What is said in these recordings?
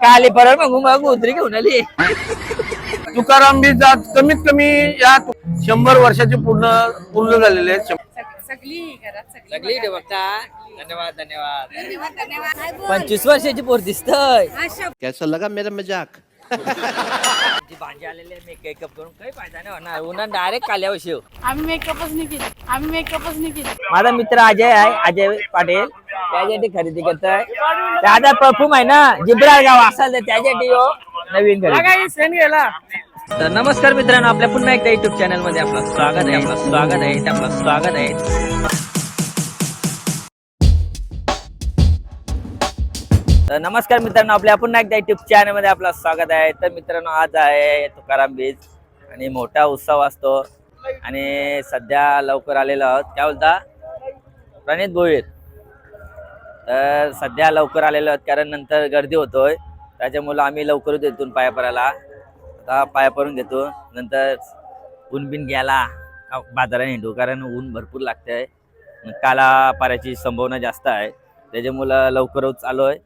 काली परळ मग उतरी घेऊन आली. तुकाराम बी जात कमीत कमी या 100 वर्षाचे पूर्ण झालेले आहेत. सगळी बघता. धन्यवाद धन्यवाद. 25 वर्षाची पोर दिसतय. कैसा लगा मेरा मजाक? भाजी आलेले मेकअप करून काही फायदा नाही होणार. उन्हा डायरेक्ट काल्यावर शिव. आम्ही मेकअपच नाही केली. माझा मित्र अजय आहे, अजय पाटील. त्याच्यासाठी खरेदी करताय. त्याचा परफ्यूम आहे ना जिब्राल गाव असाल तर त्याच्यासाठी नवीन खरेदी. तर नमस्कार मित्रांनो, आपल्या पुन्हा एकदा युट्यूब चॅनल मध्ये आपलं स्वागत आहे. तर नमस्कार मित्रांनो, आपल्या पुन्हा एकदा युट्यूब चॅनल मध्ये आपलं स्वागत आहे. तर मित्रांनो, आज आहे तुकाराम बीज आणि मोठा उत्सव असतो आणि सध्या लवकर आलेलो आहोत. काय बोलता प्रणित भोईर? तर सध्या लवकर आलेलो आहोत कारण नंतर गर्दी होतोय, त्याच्यामुळे आम्ही लवकरच येतो पाया पडायला. आता पाया पडून घेतो, नंतर ऊन बिन घ्यायला बाजारात हिंडू कारण ऊन भरपूर लागतंय. काला पाऱ्याची संभावना जास्त आहे, त्याच्यामुळं लवकरच आलोय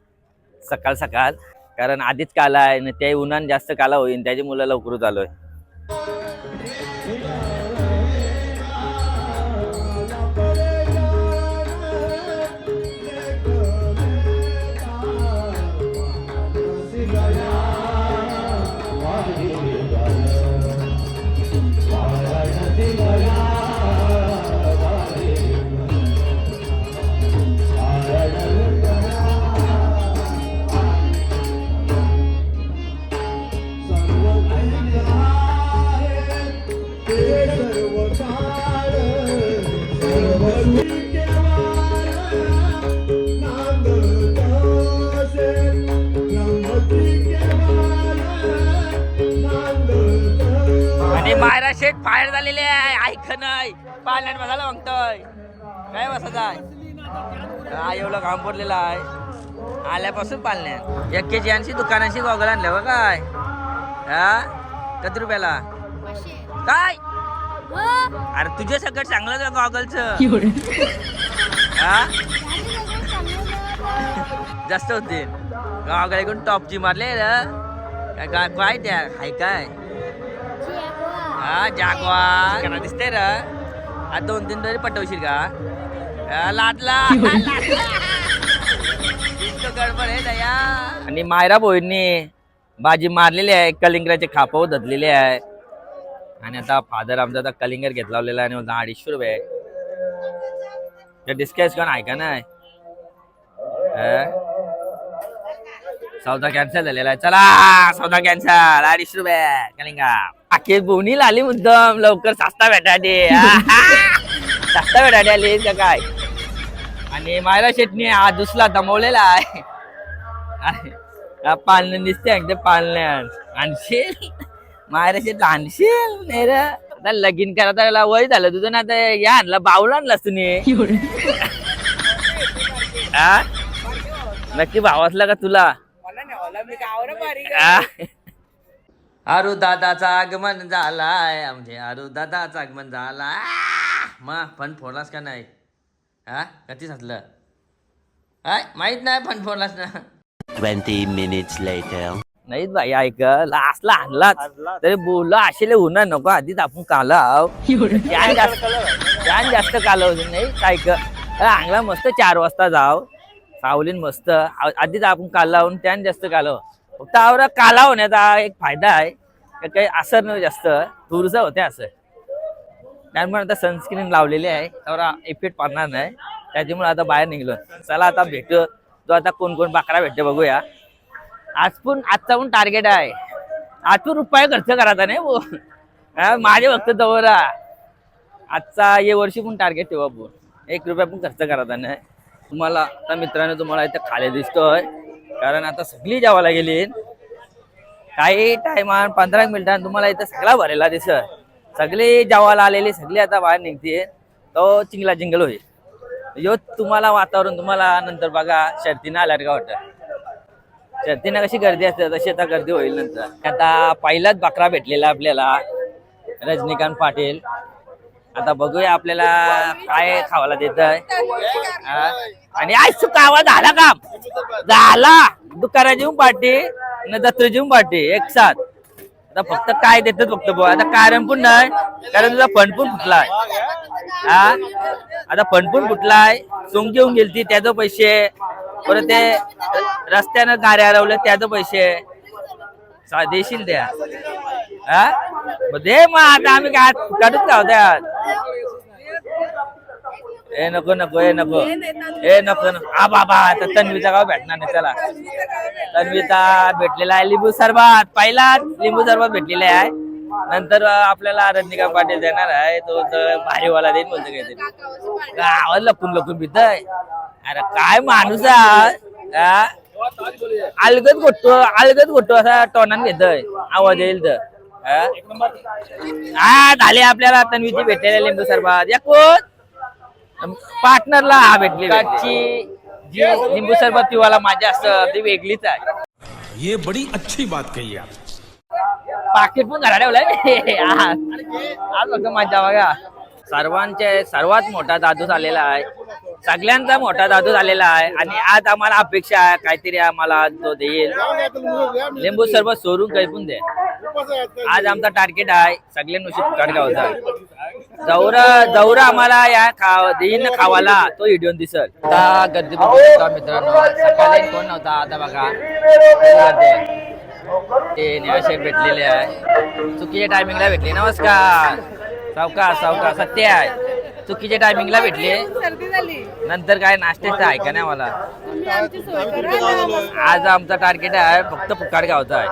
सकाळ सकाळ. कारण आधीच काला आहे ना, ते उन्हान जास्त काला होईल, त्याच्यामुळं लवकरच आलोय. आणि मायरा शेट फायर झालेले आहे. ऐक नाही पाण्यात बसायला मागतोय. काय बसायचं आहे? हा एवढं काम पडलेलं आहे आल्यापासून पालण्यात. 1 दुकानाशी गॉगल आणल्या बघ. काय किती रुपयाला काय? अरे तुझ्या सगळं चांगलं गॉगलच जास्त होते. गॉगल ऐकून टॉपची मारले काय त्या हाय काय? हा जागवार दिसते र. आज 2-3 तरी पटवशील का? लाटला गडबड आहे दया. आणि मायरा भोईरनी बाजी मारलेली आहे, कलिंगराचे खापव धरलेले आहे. आणि आता फादर आमचा आता कलिंगर घेतला लावलेला आहे आणि 250 रुपये डिस्कस कोण आहे का नाही. सौदा कॅन्सल झालेला आहे. चला सौदा कॅन्सल. 250 रुपये कलिंगा. अखेर बोनील आली मुद्दाम लवकर सस्ता भेटाटे. सस्ता भेटाटे आली का काय? आणि मायरा शेटणी हा दुसरा दमवलेला आहे. पालन दिसते ते पालण्यात आणशील मायरा शेट आणशील नाही रे. आता लगीन करा वय झालं तुझं ना. आता या आणला बावला आणलास तुम्ही. नक्की भाव असला का तुला? आरू दादाचा आगमन झालाय. म्हणजे आरू दादाचा आगमन झालाय. मग फण फोडलास का नाही? कधी साचलं माहित नाही. फण फोडलास ना. 20 minutes later. नाहीत भाई ऐक लास्टला आणलाच तरी बोललो असेल होणार नको. आधीच आपण कालाव जास्त कालव नाही ऐक. चांगला मस्त 4 वाजता जाव सावलीन मस्त. आधीच आपण काल लावून त्याने जास्त कालव. फक्त आवरा काला होण्याचा एक फायदा आहे काही असर नाही जास्त थोडंसं होते असं. त्यामुळे आता सनस्क्रीन लावलेली आहे त्यावर इफेक्ट पडणार नाही, त्याच्यामुळे आता बाहेर निघलो. चला आता भेटू तो आता कोण बाकरा भेटते बघूया. आजचा पण टार्गेट आहे 8 रुपये खर्च करायचा नाही माझे फक्त जवळ आजचा ये वर्षी पण टार्गेट ठेवा. 1 रुपया पण खर्च करायचा नाही. तुम्हाला आता मित्रांनो तुम्हाला इथं खाली दिसतोय कारण आता सगळी जेवायला गेली. काही टायमान 15 मिनिटांनी तुम्हाला इथं सगळा भरेला दिसत. सगळी जेवायला आलेली सगळी आता बाहेर निघते. तो चिंगला जिंगल होईल. यो तुम्हाला वातावरण तुम्हाला नंतर बघा शर्तीनं आल्यावर का वाटतं. शर्तीनं कशी गर्दी असते तशी आता गर्दी होईल नंतर. आता पहिलाच बकरा भेटलेला आपल्याला रजनीकांत पाटील. आता बघूया आपल्याला काय खावायला देत आहे. आणि आज सुका आवाज झाला का झाला दुकानाची पार्टी न जत्रेची पार्टी एक साथ. आता फक्त काय देतात फक्त बघ. आता कारण पण नाही कारण तुझा फंड पण फुटलाय. हा आता फंड पण फुटलाय. सोंग घेऊन गेलती त्याचं पैसे परत ते रस्त्यानं गाड्या हरवल्या त्याचं पैसे देशील द्या. हा दे मग आता आम्ही काय काढूच का होत्या. ए नको नको ए नको ए नको नको. हा बाबा आता तन्वीचा गाव भेटणार नाही. चला तन्वीचा भेटलेला आहे लिंबू सरबत. पहिला लिंबू सरबत भेटलेला आहे. नंतर आपल्याला रजनीकांत पाटील देणार आहे. तो तर भारीवाला देईन बोलतो काहीतरी. गावात लपून लपून पितय. अरे काय माणूस आहे. अलगत गोटतो असा टोनान घेतोय आवाज येईल तर. हा झाले आपल्याला तन्वीची भेटलेले लिंबू सरबत. या कोण पार्टनरला हा भेटली जी लिंबू सरबत पिवायला माझ्या असतं ती वेगळीच आहे. ये बड़ी अच्छी बात कही आप. पाकिट पण घरा ठेवलाय आज फक्त मजा बघा. सर्वांचे सर्वात मोठा दादू झालेला आहे. सगळ्यांचा मोठा दादू झालेला आहे. आणि आज आम्हाला अपेक्षा आहे काहीतरी आम्हाला तो देईल. लिंबू सरबत सोडून काही पण दे. आज आमचा टार्गेट आहे सगळ्यांशी कडगावचा. जवरा आम्हाला या देईन खावाला तो व्हिडिओ दिसत. आता गर्दी मित्रांनो सकाळी कोण नव्हता. आता बघा ते निवाशेट भेटलेले आहे. चुकीच्या टायमिंगला भेटले. नमस्कार सावकाश सावकाश सत्य आहे. चुकीच्या टायमिंगला भेटले. सर्दी झाली. नंतर काय नाश्त्याचं आहे का नाही मला. तुम्ही आमची सोय करा. आज आमचा टार्गेट आहे फक्त फुकाट गावचा आहे.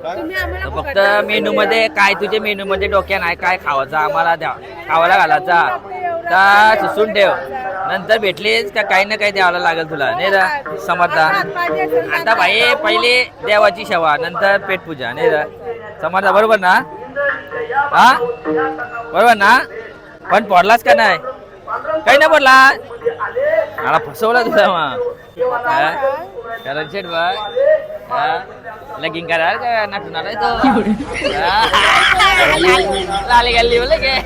तुम्ही आम्हाला तर फक्त मेनू मध्ये काय तुझे मेनू मध्ये डोक्या नाही काय खावायचं आम्हाला द्या. खावायला घालायचा तर सुसून ठेव. नंतर भेटलेच का काही ना काही द्यावं लागेल तुला नाही रा समर्था. आता भाई पहिले देवाची सेवा नंतर पेटपूजा नाही रा समर्था. बरोबर ना. हा बरोबर ना. पण पडलास का नाही. काही नाही पडला. मला फसवला तुझा मग कारण शेट बघ लगीन करार का नाटून आहे तो. लाली गल्ली बोले गे.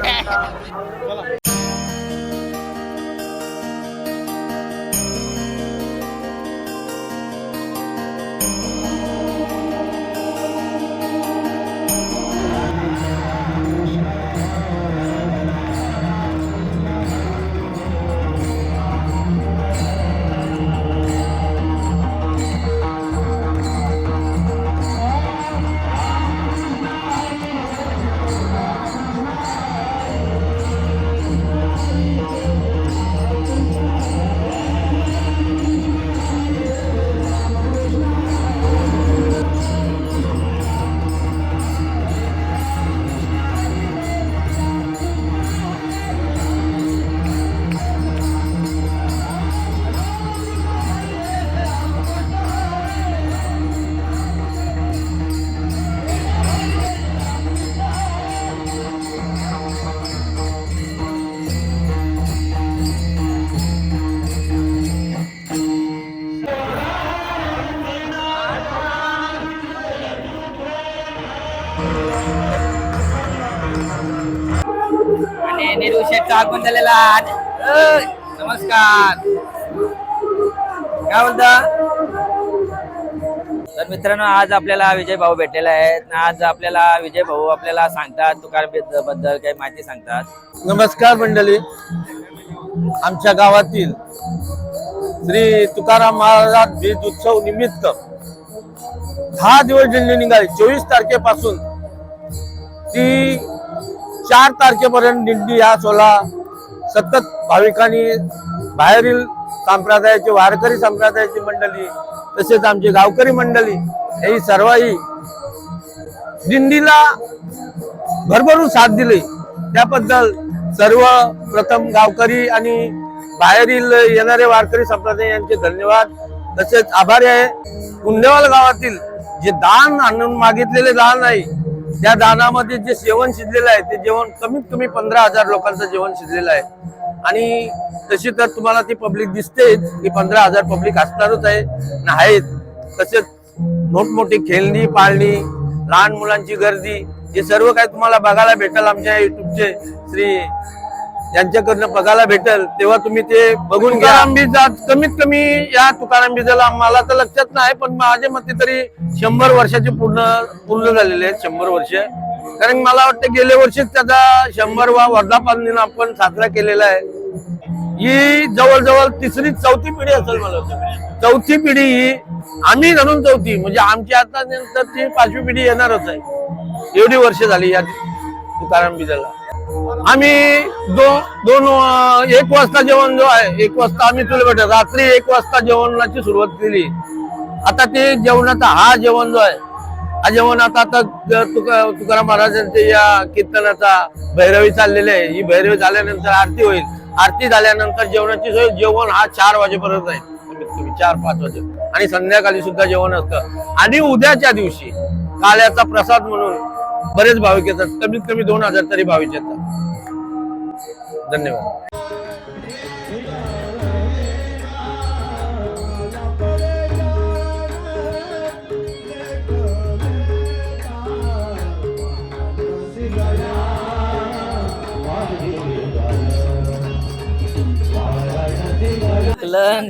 आणि निरू शेटचा आगमन झालेला. नमस्कार काय बोलता. तर मित्रांनो आज आपल्याला विजय भाऊ भेटलेला आहे. आज आपल्याला विजय भाऊ आपल्याला सांगतात तुकाराम बद्दल काही माहिती सांगतात. नमस्कार मंडळी. आमच्या गावातील श्री तुकाराम महाराज बीज उत्सव निमित्त 10 दिवस दिंडी निघाली. 24 तारखेपासून ती 4 तारखेपर्यंत दिंडी हा सोहळा सतत भाविकांनी बाहेरील संप्रदायाचे वारकरी संप्रदायाची मंडळी तसेच आमची गावकरी मंडळी ही सर्वही दिंडीला भरभरून साथ दिली. त्याबद्दल सर्व प्रथम गावकरी आणि बाहेरील येणारे वारकरी संप्रदाय यांचे धन्यवाद तसेच आभारी आहे. कुंडेवाल गावातील जे दान आणून मागितलेले दान आहे त्या दानामध्ये जे जेवण शिजलेलं आहे ते जेवण कमीत कमी 15,000 लोकांचं जेवण शिजलेलं आहे. आणि तशी तर तुम्हाला ती पब्लिक दिसतेच की 15,000 पब्लिक असणारच आहेत. तसेच मोठमोठी खेळणी पाळणी लहान मुलांची गर्दी हे सर्व काही तुम्हाला बघायला भेटेल आमच्या युट्यूबचे श्री यांच्याकडनं बघायला भेटेल, तेव्हा तुम्ही ते बघून घ्या. कमीत कमी या तुकाराम बीजाला मला तर लक्षात नाही, पण माझ्या मते तरी 100 वर्षाचे पूर्ण झालेले आहेत. 100 वर्ष, कारण मला वाटतं गेल्या वर्षीच त्याचा 100वा वर्धापन दिन आपण साजरा केलेला आहे. ही जवळजवळ चौथी पिढी असेल मला वाटतं. चौथी पिढी ही आम्ही धरून चौथी, म्हणजे आमची आता नंतर ती 5वी पिढी येणारच आहे. एवढी वर्ष झाली या तुकाराम बीजाला. आम्ही 1 वाजता जेवण जो आहे, 1 वाजता आम्ही तुला भेटत रात्री 1 वाजता जेवणाची सुरुवात केली. आता ते जेवणाचा हा जेवण जो आहे, हा जेवण आता तुकाराम महाराजांचे या कीर्तनाचा भैरवी चाललेले आहे. ही भैरवी झाल्यानंतर आरती होईल. आरती झाल्यानंतर जेवणाची सोय, जेवण हा 4 वाजेपर्यंत आहे, कमीत कमी 4-5 वाजे, आणि संध्याकाळी सुद्धा जेवण असतं. आणि उद्याच्या दिवशी काल्याचा प्रसाद म्हणून बरेच भाविक येतात. कमीत कमी 2000 तरी भाविक येतात. धन्यवाद.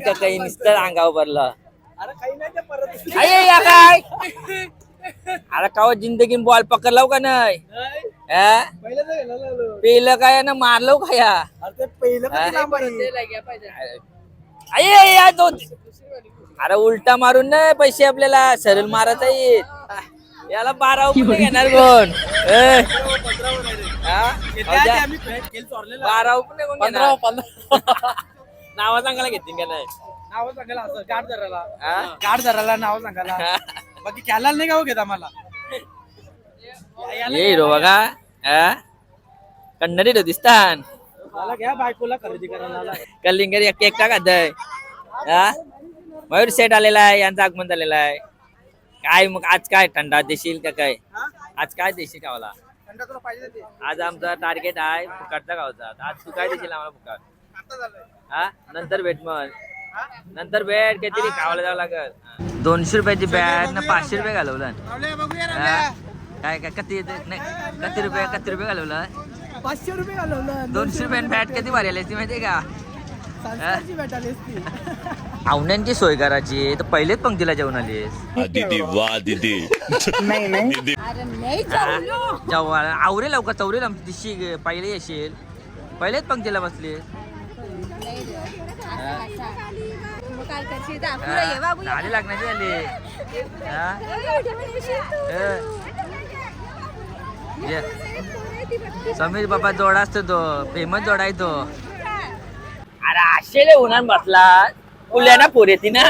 का काही नुसतं अंगावर भरलं. अरे या काय अरे काव जिंदगी बॉल पकडलाव का नाही? पहिलं काय ना मारलो का या? अरे या दोन, अरे उलटा मारून नाही पैसे आपल्याला सरळ मारायचा येत. याला 12 रुपये घेणार कोण? 12 रुपये कोण घेणार? नाव सांगायला घेतील का नाही? नाव सांगायला असं गाठ धरायला नाव सांगायला, बाकी खेळायला नाही गाव घेत आम्हाला. ये हिरो बघा, कन्नडी दिसतान. मला घ्या बायकोला खरेदी करायला. कलिंगरी एकटा खातय. मयूर सेट आलेला आहे, यांचं आगमन झालेलं आहे. काय मग आज काय थंडा देशील का काय? आज काय देशील का मला? आज आमचा टार्गेट आहे फुकाटचा गावचा. आज तू काय देशील आम्हाला फुकाट? नंतर भेट, मग नंतर भेट. काहीतरी खावायला जावं लागल. 200 रुपयाची बॅट ना 500 रुपये घालवलं. काय काय किती रुपये घालवलं? 500 रुपये घालवलं. 200 रुपये बॅट किती भारी आली असती माहितीये का? संस्कारची भेट आली असती. आवण्यांची सोय करायची तर पहिलेच पंक्तीला जेवण आलीस. आवरे लवकर चौरेल आमची दिशी पहिले येशील. पहिलेच पंक्तीला बसली. झाली लागण्याची झाली. समीर बाबा जोडा असतो तो, फेमस जोडा आहे तो. अरे आशेले उन्हान बसला पुल्याना पोर येते ना.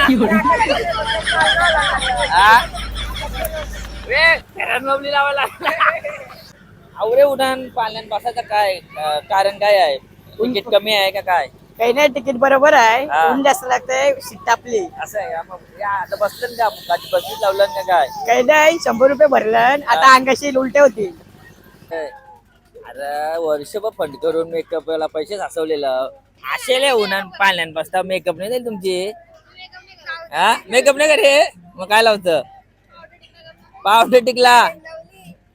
आवरे उन्हान पाण्यात बसायचं काय कारण काय आहे? तिकीट कमी आहे का काय? काही नाही, तिकीट बरोबर आहे. ऊन जास्त लागतंय, सीट टापली. असं आहे का? मग आता बसलं का मुखाची बसली लावलं का काय? काही नाही, 100 रुपये भरलं. आता अंगाशी उलटे होती. अरे वर्षभर फंड करून मेकअपला पैसे साचवलेलं. आशेले उन्हान पाण्यात बसता मेकअप नाही जाईल तुमची? मेकअप नाही करे मग काय लावतं? पावडर टिकला,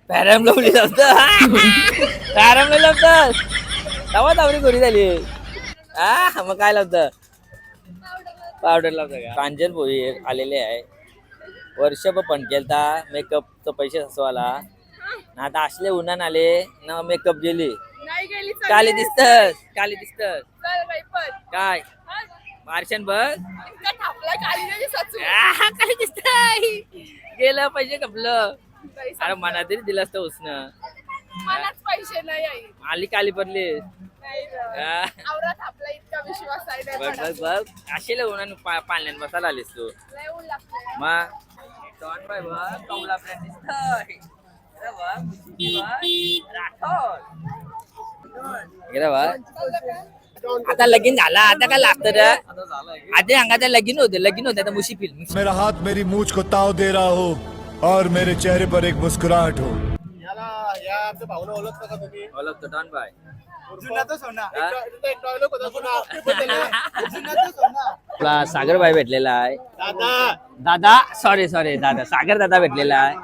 पॅरम लावली लावतं. पॅरम नाही लावतं, तवा तावरी गोरी झाली. मग काय लावतं? पावडर लावतं का? प्रांजल भोई आलेले आहे. वर्षभर फंड केलता मेकअपचं पैसे साचवायला. आता असले उन्हान आले ना मेकअप गेली. काली दिसतस, काली दिसतस. काय मार्शन बघ काली दिसतय. गेलं पैसे कपलं. अरे मना तरी दिलं असतं उसनं. पैसे नाही आली काली पडली. बघ बघ बघ असेल उन्हान पाण्यात बसायला आलीस तू. मग बाय बघ कमला फ्रेंड दिसतय. आता लगीन झाला, आता काय लागतं रे? आता अंगाच्या लगीन होते आता मुशी फिल्म. मेरा हाथ मेरी मूछ को ताव दे रहा हो और मेरे चेहरे पर एक मुस्कुराहट हो. ओळखतो डॉन बाय. सागर भाई भेटलेला आहे. दादा सॉरी दादा सागर दादा भेटलेला आहे.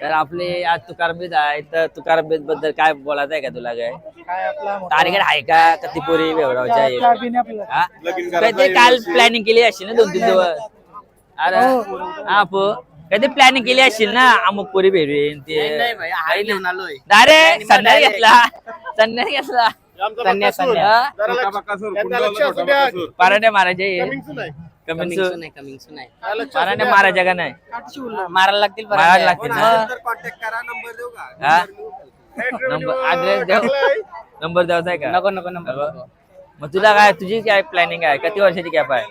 तर आपले आज तुकाराम बीज आहे, तर तुकाराम बीज बद्दल काय बोलायचं आहे का तुला? काय काय आपला टार्गेट आहे का ती पोरी व्यवहाराच्या आहे? चहा पिणे आपल्याला. हा? काय ते काल प्लॅनिंग केली असेल ना 2-3 दिवस? अरे हा काय ते प्लॅनिंग केली असेल ना, अमुक पोरी भेटवीन ते डायरेक्ट संन्यास घेतला. पराठे मारायचे पराठे मारायचे का नाही? मारायला लागतील मारायला लागतील ना. हा? ऍड्रेस देऊ, नंबर द्यायचा आहे का? नको नको नंबर मग तुला काय, तुझी काय प्लॅनिंग आहे? किती वर्षाची गॅप आहे?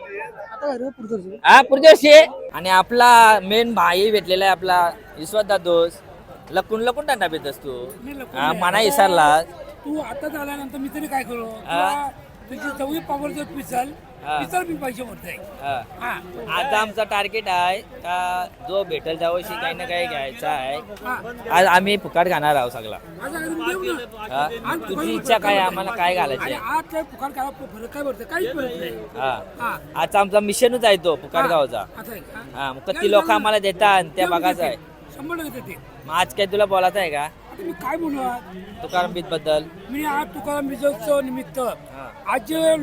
हा पुढच्या वर्षी. आणि आपला मेन भाई भेटलेला आहे आपला विश्वासदा दोस्त. लपून टाटा भेटस तू, हा मना विसरला. तू आता झाल्यानंतर मी तरी काय करू? हा. तुझी चवळी पावर जर पिचल हा. पिचल मी पैसे भरताय. हा. आता आमचा टार्गेट आहे का जो भेटेल त्या वर्षी काही ना काही घ्यायचा आहे. आज आम्ही फुकाट खाणार आहोत सगळा. हा? तुझी इच्छा काय आहे? आम्हाला काय घालायचे? आज काय फुकाट काय फरक काय भरतं? काहीच फरक नाही. हा आजचा आमचा मिशनच आहे तो फुकाट गावचा. असं आहे का? हा मग किती लोक आम्हाला देतात त्या बघायचं आहे. 100% ते. मग आज काय तुला बोलायचं आहे का आता मी काय बोलू आज? तुकाराम बीज बद्दल? मी आज तुकाराम बीजोत्सव निमित्त आज जे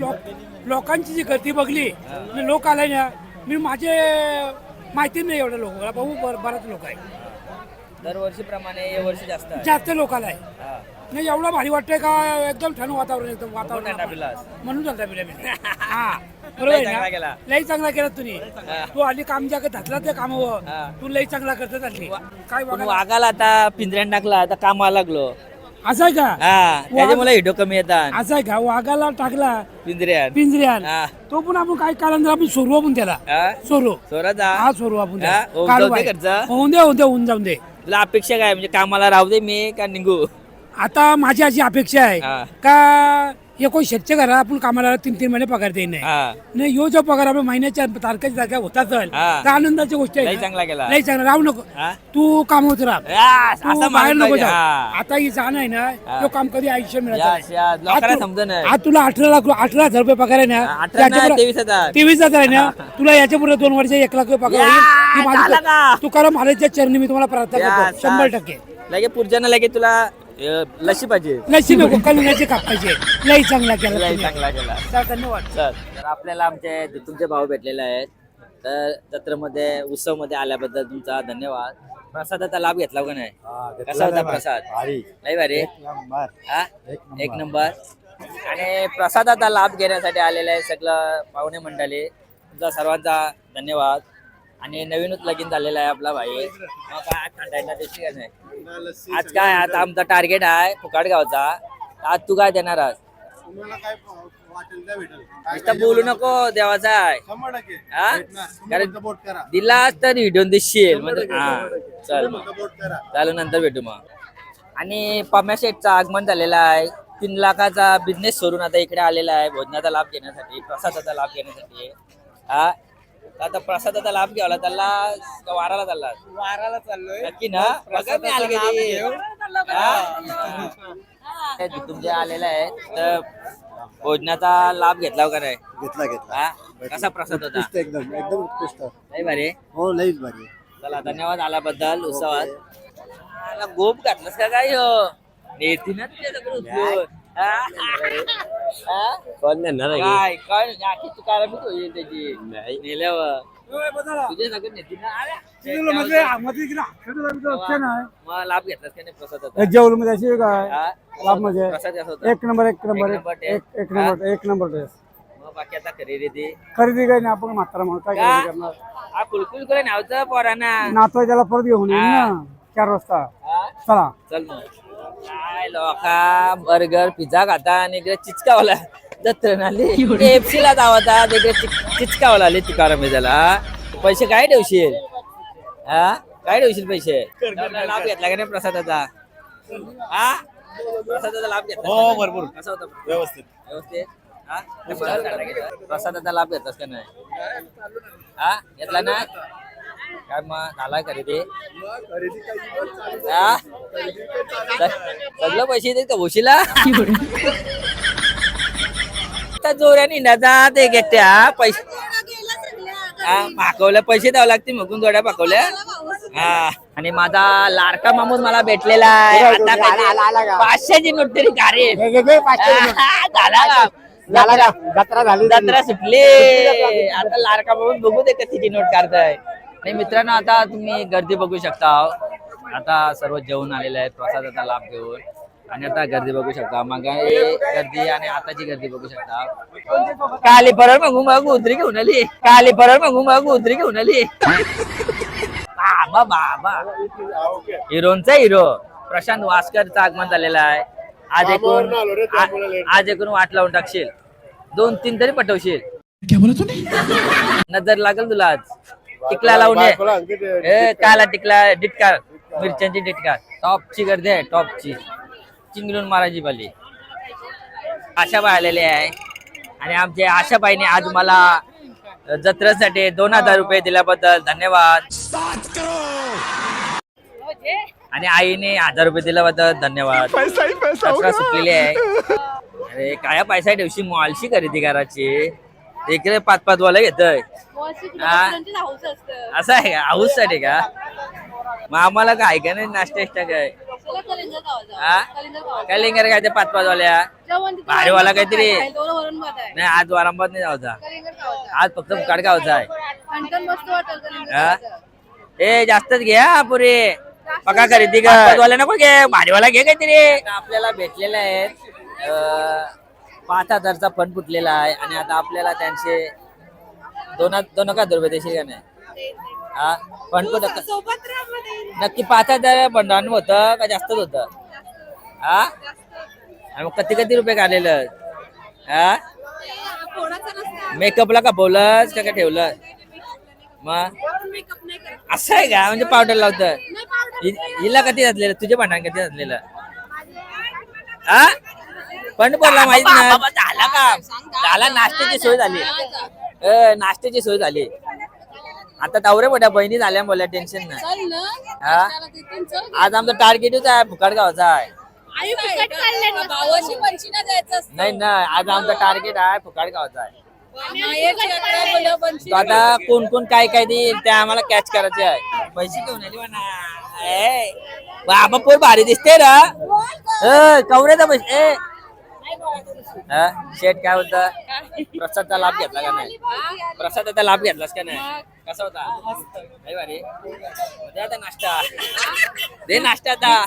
लोकांची जी गर्दी बघली, म्हणजे लोक आले ना, मी माझे माहिती नाही एवढं लोक, मला भाऊ बराच लोक आहे. दरवर्षीप्रमाणे या वर्षी जास्त आहे. जास्त लोक आलाय. हा. नाही एवढं भारी वाटतंय का? एकदम छान वातावरण, एकदम टाटा वातावरण बिलास. म्हणून चालता बिला मी. हा बरोबर आहे चांगला ना? केला. लई चांगला केला तुम्ही. हा. तू आली काम ज्या घातला त्या कामावर हा. तू लई चांगला करत आली. काय पण बघा वाघाला आता पिंजऱ्यात टाकला, आता कामाला लागलो. असं आहे का? हा त्याच्यामुळे हिडो कमी येतात असं आहे का? वाघाला टाकला पिंजऱ्यात. पिंजऱ्यात, हा. तो पण आपण काय कालांतर आपण सोडू, आपण त्याला हा? सोडू. स्वराजा हा सोडू आपण हा? त्याला. होऊन काढू जाऊ दे बाहेर. घरचा? होऊन जाऊन दे. तुला अपेक्षा काय, म्हणजे कामाला राहू दे मी का निघू? आता माझी अशी अपेक्षा आहे हा. का एकोण शेतच्या घरात आपण कामाला 3-3 महिने पगार देईन नाही. हा नाही यो जो पगार आपल्या महिन्याच्या तारखेच्या होता तर हा. त्या आनंदाची गोष्ट आहे लई ना. चांगला केला. लई चांगला. राहू नको हा? तू कामवत राहा. या, तू असं बाहेर माणूस नको पाहिजे. जा. हा. आता ही जाण आहे ना, हा. तो काम कधी आयुष्य मिळत यस, यस. लोकांना समजून आहे. आज तुला 18,000 रुपये पगार आहे ना, 18,000 23,000. 23,000 आहे ना, तुला याच्या पुढे 2 वर्ष 1 लाख रुपये पगार या, होईल. ही माझी झालं का? तुकाराम महाराजच्या चरणी मी तुम्हाला प्रार्थना या, करतो 100%. लगे पुढच्यानं लगे तुला लशी पाहिजे. लसी नको, कलिंगाचे कापायचे. लई चांगला केला लई तुम्ही. चांगला केला. चल, धन्यवाद. तर आपल्याला आमचे तुमचे भाऊ भेटलेले आहेत, तर जत्रेमध्ये उत्सवमध्ये आल्याबद्दल तुमचा धन्यवाद. प्रसादाचा लाभ घेतला का नाही? कसा होता प्रसाद? नाही भारी. हा? एक नंबर. आणि प्रसादाचा लाभ घेण्यासाठी आलेले आहे सगळं पाहुणे मंडळी, तुमचा सर्वांचा धन्यवाद. आणि नवीनच लगीन झालेला आहे आपला भाई. मग काय थंडायला दिसली का नाही? आज काय, आता आमचा टार्गेट आहे फुकाट गावचा. आज तू काय देणार आज? नुसतं बोलू नको, देवाचा आहे. हा? कारण दिलास तर व्हिडिओ दिसशील म्हणजे. हा चल मग, चालू नंतर भेटू मग. आणि पम्या शेठचं आगमन झालेलं आहे. 3 लाखाचा बिझनेस सोडून आता इकडे आलेला आहे भोजनाचा लाभ घेण्यासाठी, प्रसादाचा लाभ घेण्यासाठी. हा आता प्रसादाचा लाभ घ्यावा त्याला वाराला चालला. वाराला चाललोय. नक्की ना? बघा मी आले कधी. तुमचे आलेला आहे तर भोजनाचा लाभ घेतला का नाही? घेतला. हा? कसा प्रसाद होता? एकदम उत्कृष्ट. नाही भारी. हो लईच भारी. चला धन्यवाद आल्याबद्दल उत्सवात. आला गोप घातलंस का काय? नेती ना कोण देणार आहे? काय काय आखी तू काय होईल त्याची नेल्यावर तुझे सगळं नेती ना. मग लाभ घेतलास का नाही प्रसादाचा? जेवण मध्ये अशी काय हा? लाभ म्हणजे प्रसाद कसा होता? एक नंबर एक नंबर ड्रेस. मग बाकी आता खरेदी ते खरेदी काही नाही, आपण म्हातारा म्हणून काय खरेदी करणार. हा कुलकुल करे नावचं पोरांना. नातू त्याला परत घेऊन येईन ना 4 वाजता. हा? चला. चल मग. काय लोका बर्गर पिझ्झा खाता आणि इकडे चिचकावाला जत्रेन आली. KFC ला धावता इकडे चिचकावाला आली तुकाराम त्याला. पैसे काय ठेवशील? हा काय ठेवशील पैसे? लाभ घेतला का नाही प्रसादाचा? हा प्रसादाचा लाभ घेतला? हो भरपूर कसा होता? व्यवस्थित. व्यवस्थित. हा? प्रसादाचा लाभ घेतलास का नाही? हा घेतला ना? काय मग झाला खरेदी? हा? सगळं पैसे देत का भोशीला? जोऱ्याने निंदाचा ते एकट्या पैसे मागवल्या, पैसे द्यावं लागते मगून जोड्या पाकवल्या. हा आणि माझा लाडका मामूस मला भेटलेला आहे. आता काय 500ची नोट तरी काढेल. झाला का? जत्रा झाली जत्रा सुटली. आता लाडका मामूस बघू दे कधीची नोट काढताय. आणि मित्रांनो आता तुम्ही गर्दी बघू शकता. आता सर्व जेवण आलेले आहेत प्रसादाचा लाभ घेऊन. आणि आता गर्दी बघू शकता. मग गर्दी आणि आताची गर्दी बघू शकता. काली परळ मगू मग उतरी घेऊन आली. काली परळ मगू मग उतरी घेऊन आली. बाबा बाबा हिरोंचा हिरो प्रशांत वास्करचं आगमन झालेलं आहे. आज एकूण वाट लावून टाकशील. 2-3 तरी पटवशील. नजर लागल तुला आज. टिकला लावून ये. काला टिकला डिटकार मिरच्यांची डिटकार. टॉपची गर्दी आहे टॉपची. चिंगलून मारायची बाली. आशाबाई आलेले आहे आणि आमच्या आशाबाईने आज मला जत्रेसाठी 2000 रुपये दिल्याबद्दल धन्यवाद. आणि आईने 1000 रुपये दिल्याबद्दल धन्यवाद. जत्रा सुटलेली आहे. अरे काय पैसा ठेवशी मॉलशी खरेदी करायची. इकडे 5-5 वाला घेतोय. असं आहे का? हाऊस साठी का? मग आम्हाला काय का नाही नाश्ता काय कलिंगर काय ते 5-5 वाल्या भारीवाला काहीतरी नाही. आज वारंवार नाही जायचा. आज फक्त फुकाट गावचा आहे. ए जास्तच घ्या पुरे पका खरेदी का नको घे. भारीवाला घे काहीतरी. आपल्याला भेटलेले आहेत 5000चा फंड फुटलेला आहे. आणि आता आपल्याला त्यांचे 2,000 रुपये देशील का नाही? हा फंड नक्की 5000 फंडान होतं का जास्तच होतं? हा आणि मग किती रुपये काढलेलं? हा मेकअपला का बोलस का ठेवलं? मग असं आहे का? म्हणजे पावडर लावतं. हिला कधी घातलेलं? तुझ्या भांडण कधी घातलेलं? हा फंड भरला माहित नाही. झाला का? झाला. नाश्त्याची सोय झाली. नाश्त्याची सोय झाली. आता तावरे मोठ्या बहिणी झाल्या बोला टेन्शन नाही. हा आज आमचं टार्गेटच आहे फुकाट गावचा आहे. नाही ना आज आमचं टार्गेट आहे फुकाट गावचा आहे. आता कोण कोण काय काय देईल ते आम्हाला कॅच करायचे आहे. पैसे घेऊन आली म्हणा. बाबा पोर भारी दिसते ना. कवरेचा पैसे शेट काय होतं? प्रसादचा लाभ घेतला का नाही? प्रसादाचा लाभ घेतलास का नाही? कसा होता? नाही भारी. दे आता नाश्ता. दे नाश्ता आता.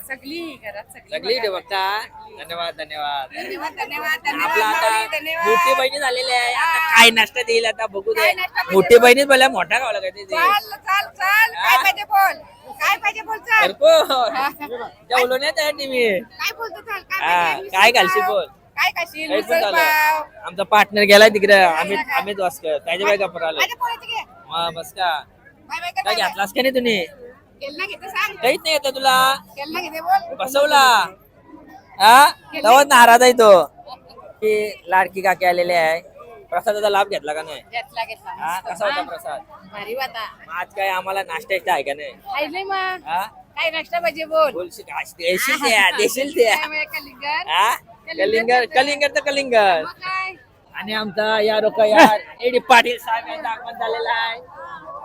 सगळी दे बघता. धन्यवाद धन्यवाद. आपला आता मोठी बहिणी झालेली आहे. आता काय नाश्ता देईल आता बघू दे. मोठी बहिणीच बोला मोठा गावला काय जेवलो नाही त्यासाठी मी. काय घालशी बोल. आमचा पार्टनर गेलाय तिकडे. अमित वास्कर त्याच्या बाय गप्पा आलो. बस का काय घेतलास का नाही तुम्ही? काहीच नाही येत तुला. बसवला हा तेव्हा नाराज आहे तो. की लाडकी काकी आलेले आहे. प्रसादाचा लाभ घेतला का नाही? हा कसा होता प्रसाद? आज काय आम्हाला नाश्ता आहे का नाही? काय नाश्ता पाहिजे बोल. देशील ते. कलिंगर कलिंगर तर कलिंगर. आणि आमचा या लोक यार एडी पाटील साहेब यांचा आगमन झालेला आहे.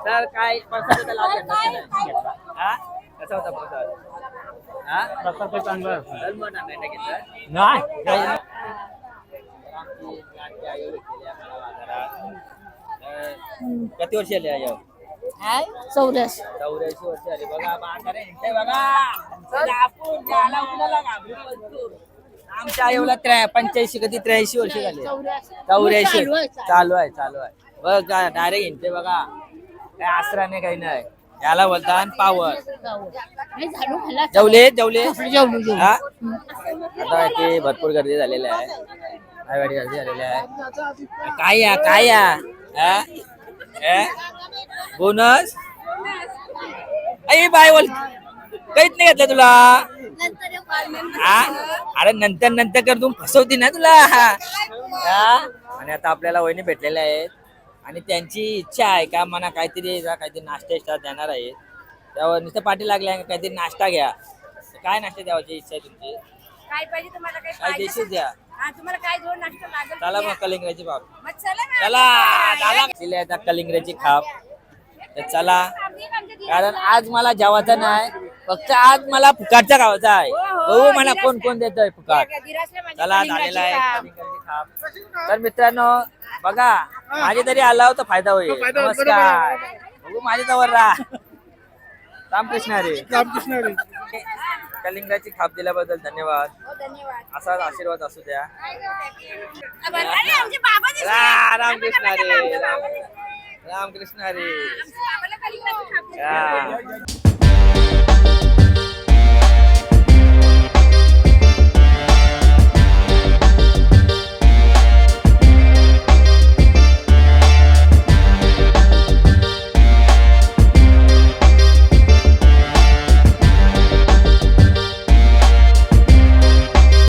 तर काय प्रसादाचा लाभ घेतला? हा कसा होता प्रसाद? हा प्रसाद चांगला नाही. किती वर्ष आले आहे? 84 वर्ष आले. बघा आमच्या आईला 85 कधी 83 वर्ष झाले. 84 चालू आहे बघ डायरेक्ट हिंडते बघा. काय आसरा नाही काही नाही. याला बोलतात पावर. जेवले हा आता ते भरपूर गर्दी झालेली आहे. गर्दी झालेली आहे. काय या बोनस आई बाय बोल काहीच नाही घेतलं तुला. हा अरे नंतर कर तू फसवती ना तुला. आणि आता आपल्याला वहिनी भेटलेल्या आहेत. आणि त्यांची इच्छा आहे का मला काहीतरी नाश्ता देणार आहे. त्यावर नुसतं पाठी लागल्या काहीतरी नाश्ता घ्या. काय नाश्ता द्यावाची इच्छा आहे तुमची? काय पाहिजे तुम्हाला? काय देशील द्या. तुम्हाला काय जोड नाश्ता लागेल? चला मग कलिंगराची बाब. चला चला कलिंगराची खाप तर चला, कारण आज मला जेवायचं नाही, फक्त आज मला फुकाटचा गावाचा आहे. बघू मला कोण कोण देतोय फुकाट. चला झालेला आहे कलिंगडची थाप. तर मित्रांनो बघा, माझे तरी आला होता फायदा होईल. नमस्कार. बघू माझ्या जवळ राहा. रामकृष्ण हरी. रामकृष्ण हरी. कलिंगडाची थाप दिल्याबद्दल धन्यवाद. असाच आशीर्वाद असू द्या. रामकृष्ण हरी. रामकृष्ण हरी.